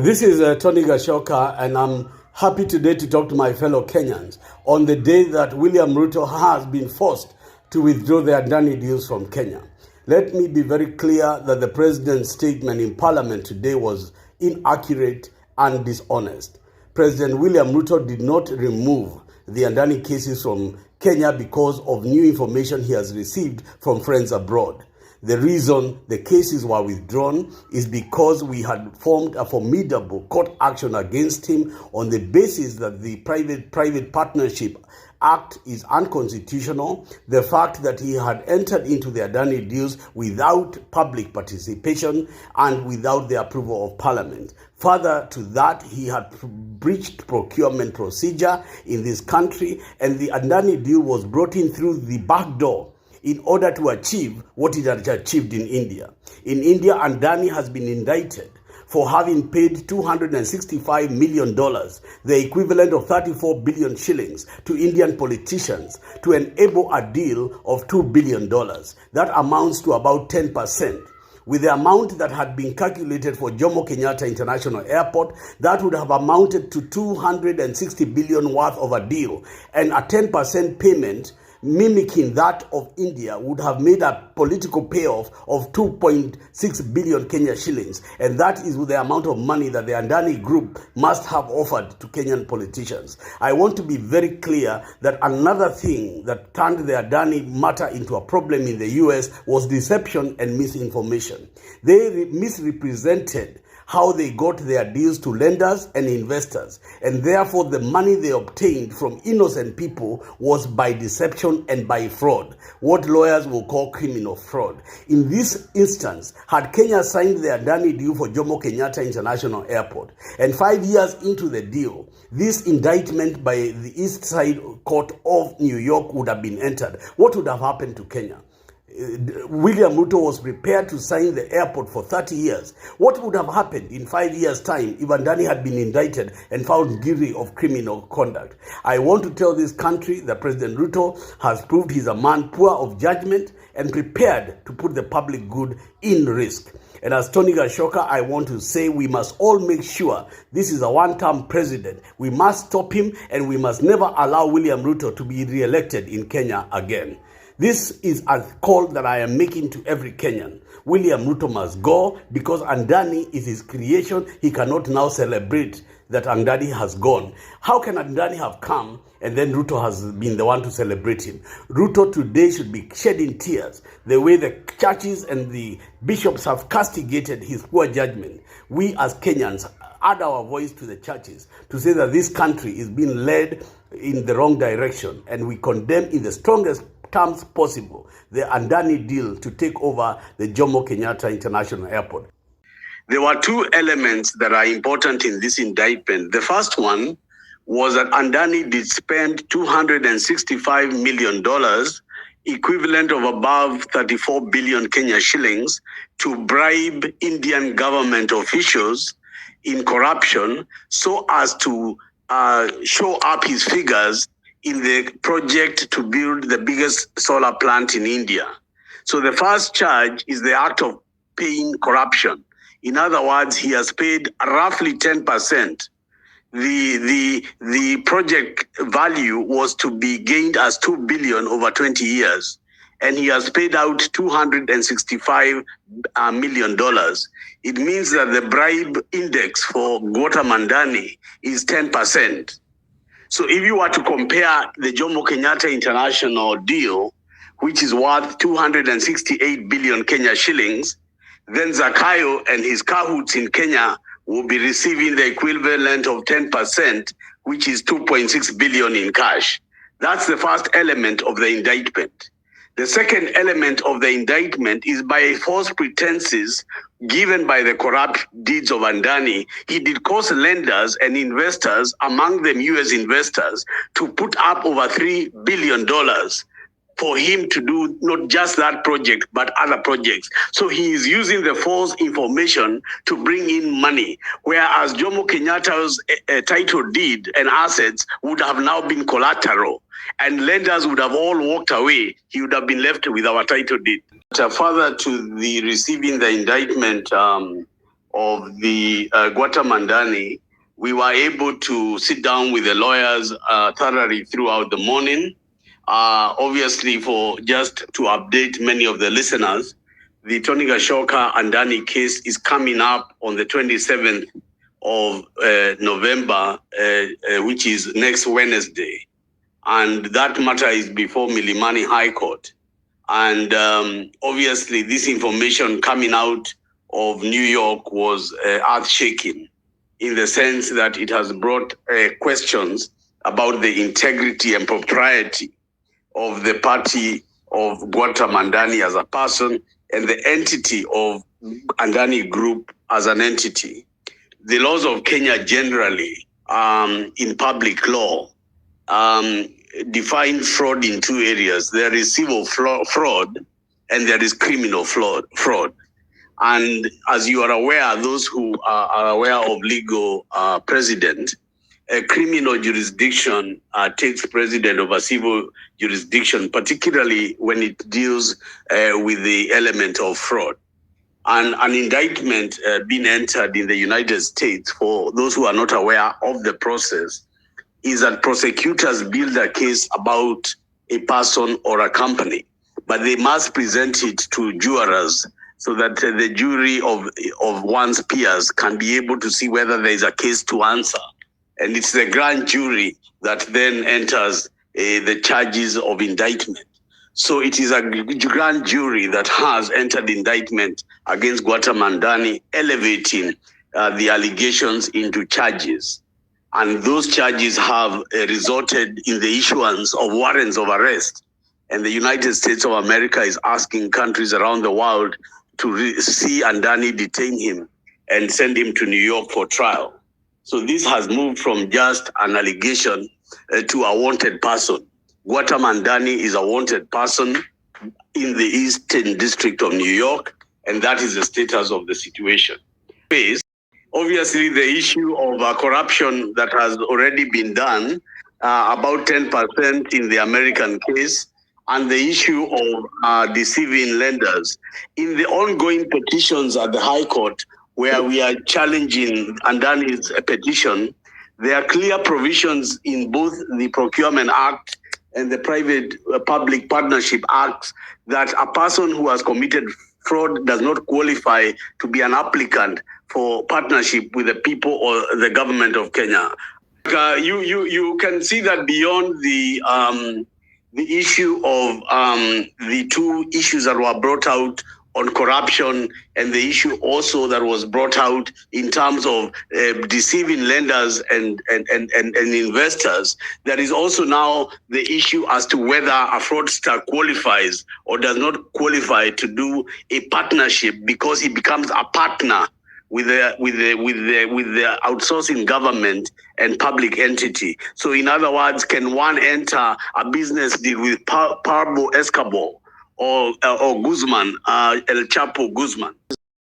This is Tony Gachoka, and I'm happy today to talk to my fellow Kenyans on the day that William Ruto has been forced to withdraw the Adani deals from Kenya. Let me be very clear that the president's statement in parliament today was inaccurate and dishonest. President William Ruto did not remove the Adani cases from Kenya because of new information he has received from friends abroad. The reason the cases were withdrawn is because we had formed a formidable court action against him on the basis that the Private Partnership Act is unconstitutional, the fact that he had entered into the Adani deals without public participation and without the approval of Parliament. Further to that, he had breached procurement procedure in this country, and the Adani deal was brought in through the back door in order to achieve what it had achieved in India. In India, Adani has been indicted for having paid $265 million, the equivalent of 34 billion shillings, to Indian politicians to enable a deal of $2 billion. That amounts to about 10%. With the amount that had been calculated for Jomo Kenyatta International Airport, that would have amounted to 260 billion worth of a deal, and a 10% payment mimicking that of India would have made a political payoff of 2.6 billion Kenya shillings. And that is the amount of money that the Adani group must have offered to Kenyan politicians. I want to be very clear that another thing that turned the Adani matter into a problem in the US was deception and misinformation. They misrepresented how they got their deals to lenders and investors, and therefore the money they obtained from innocent people was by deception and by fraud, what lawyers will call criminal fraud. In this instance, had Kenya signed the Adani deal for Jomo Kenyatta International Airport, and 5 years into the deal, this indictment by the East Side Court of New York would have been entered, what would have happened to Kenya? William Ruto was prepared to sign the airport for 30 years. What would have happened in 5 years' time if Adani had been indicted and found guilty of criminal conduct? I want to tell this country that President Ruto has proved he's a man poor of judgment and prepared to put the public good in risk. And as Tony Gachoka, I want to say we must all make sure this is a one-term president. We must stop him, and we must never allow William Ruto to be re-elected in Kenya again. This is a call that I am making to every Kenyan. William Ruto must go because Adani is his creation. He cannot now celebrate that Adani has gone. How can Adani have come and then Ruto has been the one to celebrate him? Ruto today should be shedding tears the way the churches and the bishops have castigated his poor judgment. We as Kenyans add our voice to the churches to say that this country is being led in the wrong direction, and we condemn in the strongest terms possible the Adani deal to take over the Jomo Kenyatta International Airport. There were two elements that are important in this indictment. The first one was that Adani did spend $265 million, equivalent of above 34 billion Kenya shillings, to bribe Indian government officials in corruption so as to show up his figures in the project to build the biggest solar plant in India. So the first charge is the act of paying corruption. In other words, he has paid roughly 10%. The project value was to be gained as 2 billion over 20 years. And he has paid out $265 million. It means that the bribe index for Gautam Adani is 10%. So if you were to compare the Jomo Kenyatta International deal, which is worth 268 billion Kenya shillings, then Zakayo and his cahoots in Kenya will be receiving the equivalent of 10%, which is 2.6 billion in cash. That's the first element of the indictment. The second element of the indictment is by false pretenses given by the corrupt deeds of Adani. He did cause lenders and investors, among them US investors, to put up over $3 billion for him to do not just that project, but other projects. So he is using the false information to bring in money, whereas Jomo Kenyatta's title deed and assets would have now been collateral, and lenders would have all walked away. He would have been left with our title deed. Further to the receiving the indictment, of the Guatemandani, we were able to sit down with the lawyers thoroughly throughout the morning. Obviously, for just to update many of the listeners, the Tony Gachoka and Adani case is coming up on the 27th of November, which is next Wednesday. And that matter is before Milimani High Court. And obviously, this information coming out of New York was earth-shaking in the sense that it has brought questions about the integrity and propriety of the party of Guatemandani as a person and the entity of Adani Group as an entity. The laws of Kenya generally, in public law, define fraud in two areas. There is civil fraud and there is criminal fraud. And as you are aware, those who are aware of legal precedent, a criminal jurisdiction takes precedent over civil jurisdiction, particularly when it deals with the element of fraud. And an indictment being entered in the United States, for those who are not aware of the process, is that prosecutors build a case about a person or a company, but they must present it to jurors so that the jury of one's peers can be able to see whether there is a case to answer. And it's the grand jury that then enters the charges of indictment. So it is a grand jury that has entered indictment against Guatemandani, elevating the allegations into charges. And those charges have resulted in the issuance of warrants of arrest. And the United States of America is asking countries around the world to see Adani, detain him, and send him to New York for trial. So this has moved from just an allegation to a wanted person. Guatemandani is a wanted person in the Eastern District of New York, and that is the status of the situation. Obviously, the issue of corruption that has already been done, about 10% in the American case, and the issue of deceiving lenders. In the ongoing petitions at the High Court, where we are challenging Adani's petition, there are clear provisions in both the Procurement Act and the Private Public Partnership Acts that a person who has committed fraud does not qualify to be an applicant for partnership with the people or the government of Kenya. You can see that beyond the issue of the two issues that were brought out on corruption, and the issue also that was brought out in terms of deceiving lenders and investors, there is also now the issue as to whether a fraudster qualifies or does not qualify to do a partnership because he becomes a partner with the outsourcing government and public entity. So in other words, can one enter a business deal with Pablo Escobar or Guzman, El Chapo Guzman?